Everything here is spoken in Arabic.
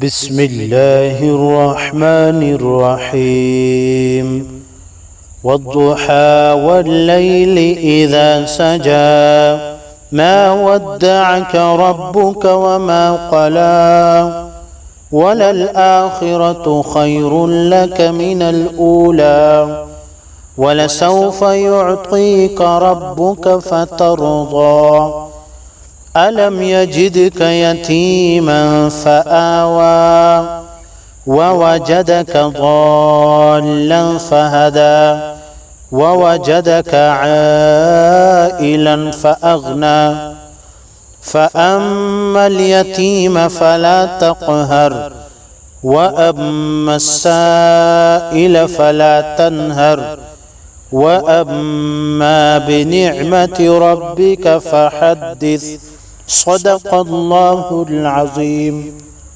بسم الله الرحمن الرحيم والضحى والليل إذا سجى ما ودعك ربك وما قلى وللآخرة خير لك من الأولى ولسوف يعطيك ربك فترضى ألم يجدك يتيما فآوى ووجدك ضالا فهدى ووجدك عائلا فأغنى فأما اليتيم فلا تقهر وأما السائل فلا تنهر وأما بنعمة ربك فحدث صدق الله العظيم.